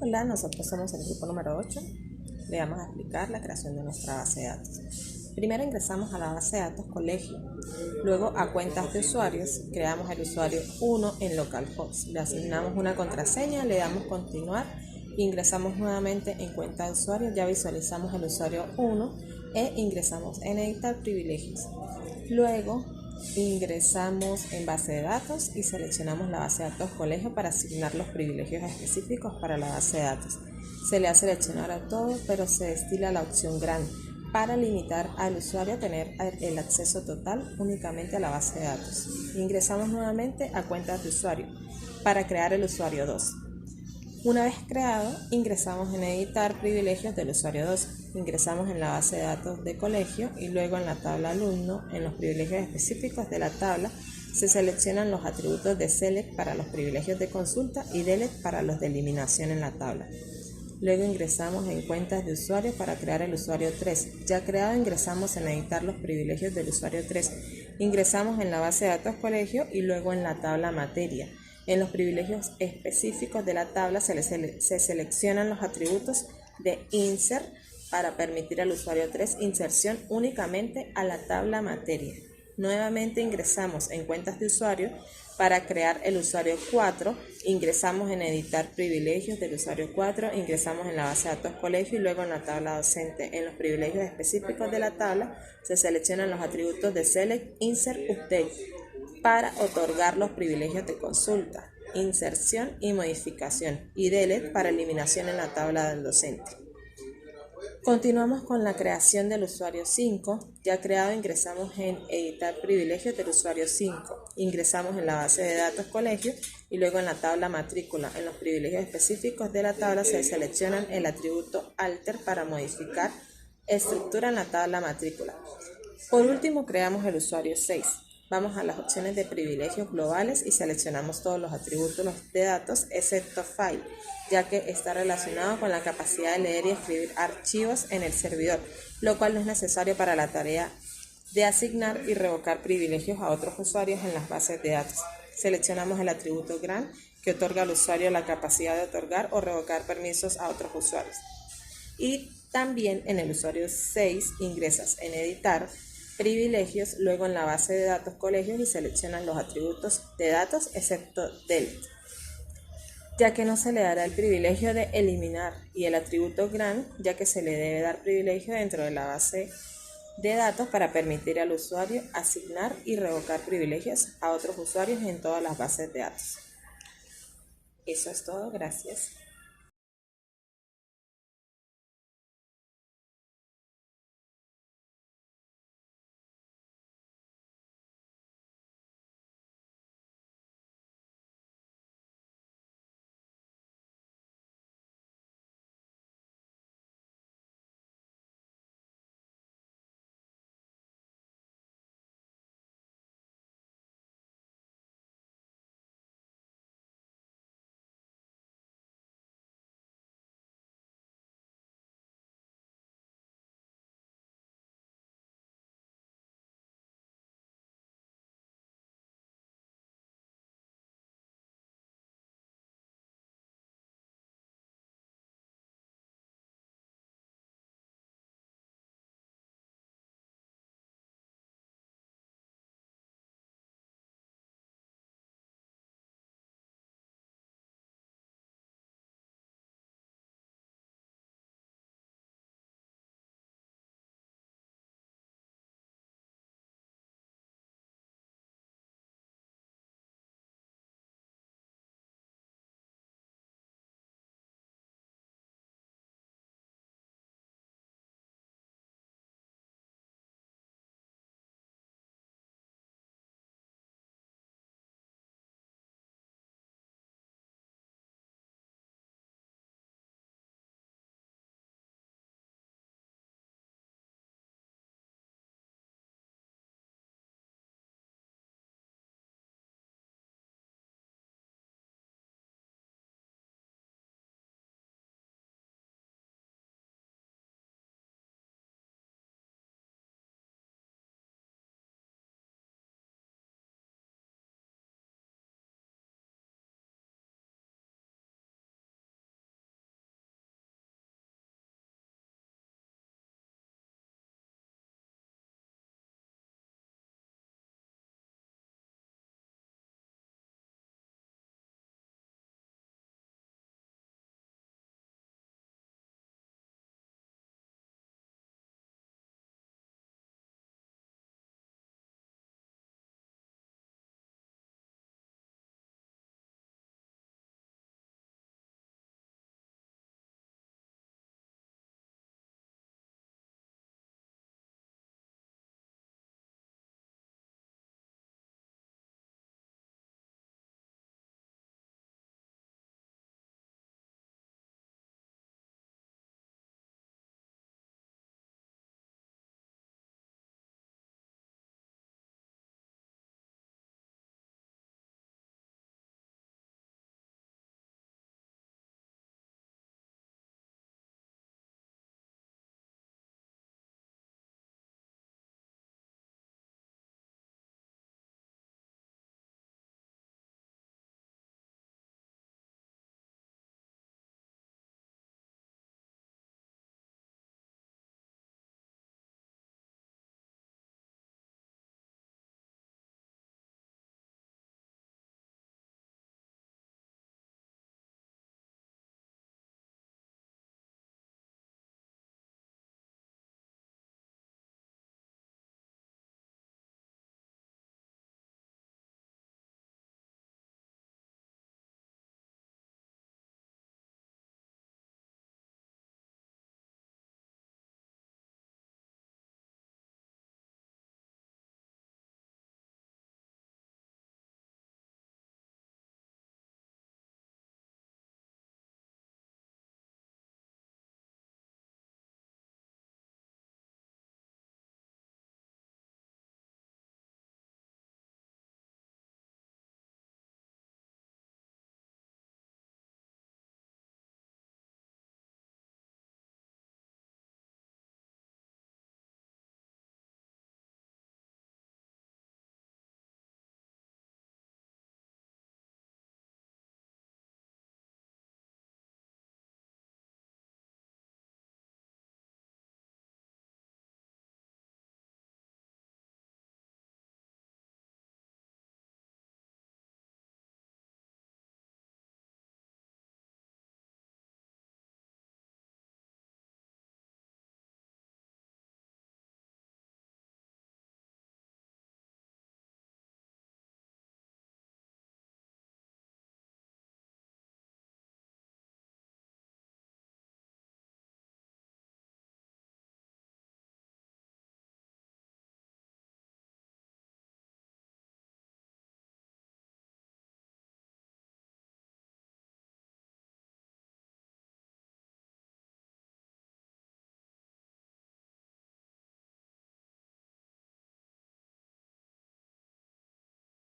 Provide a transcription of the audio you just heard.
Hola, nosotros somos el grupo número 8. Le vamos a explicar la creación de nuestra base de datos. Primero ingresamos a la base de datos colegio, luego a cuentas de usuarios, creamos el usuario 1 en localhost, le asignamos una contraseña, le damos continuar, ingresamos nuevamente en cuenta de usuario, ya visualizamos el usuario 1 e ingresamos en editar privilegios. Luego ingresamos en base de datos y seleccionamos la base de datos colegio para asignar los privilegios específicos para la base de datos. Se le hace seleccionar a todo, pero se destila la opción grande para limitar al usuario a tener el acceso total únicamente a la base de datos. Ingresamos nuevamente a cuentas de usuario para crear el usuario 2. Una vez creado, ingresamos en editar privilegios del usuario 2. Ingresamos en la base de datos de colegio y luego en la tabla alumno, en los privilegios específicos de la tabla, se seleccionan los atributos de select para los privilegios de consulta y delete para los de eliminación en la tabla. Luego ingresamos en cuentas de usuario para crear el usuario 3. Ya creado, ingresamos en editar los privilegios del usuario 3. Ingresamos en la base de datos colegio y luego en la tabla materia. En los privilegios específicos de la tabla se seleccionan los atributos de insert para permitir al usuario 3 inserción únicamente a la tabla materia. Nuevamente ingresamos en cuentas de usuario para crear el usuario 4, ingresamos en editar privilegios del usuario 4, ingresamos en la base de datos colegio y luego en la tabla docente. En los privilegios específicos de la tabla se seleccionan los atributos de select, insert, update para otorgar los privilegios de consulta, inserción y modificación y delete para eliminación en la tabla del docente. Continuamos con la creación del usuario 5. Ya creado, ingresamos en editar privilegios del usuario 5. Ingresamos en la base de datos colegio y luego en la tabla matrícula. En los privilegios específicos de la tabla se seleccionan el atributo alter para modificar estructura en la tabla matrícula. Por último, creamos el usuario 6. Vamos a las opciones de privilegios globales y seleccionamos todos los atributos de datos excepto file, ya que está relacionado con la capacidad de leer y escribir archivos en el servidor, lo cual no es necesario para la tarea de asignar y revocar privilegios a otros usuarios en las bases de datos. Seleccionamos el atributo grant, que otorga al usuario la capacidad de otorgar o revocar permisos a otros usuarios. Y también en el usuario 6 ingresas en editar privilegios, luego en la base de datos colegios y seleccionan los atributos de datos excepto delete, ya que no se le dará el privilegio de eliminar, y el atributo grant, ya que se le debe dar privilegio dentro de la base de datos para permitir al usuario asignar y revocar privilegios a otros usuarios en todas las bases de datos. Eso es todo, gracias.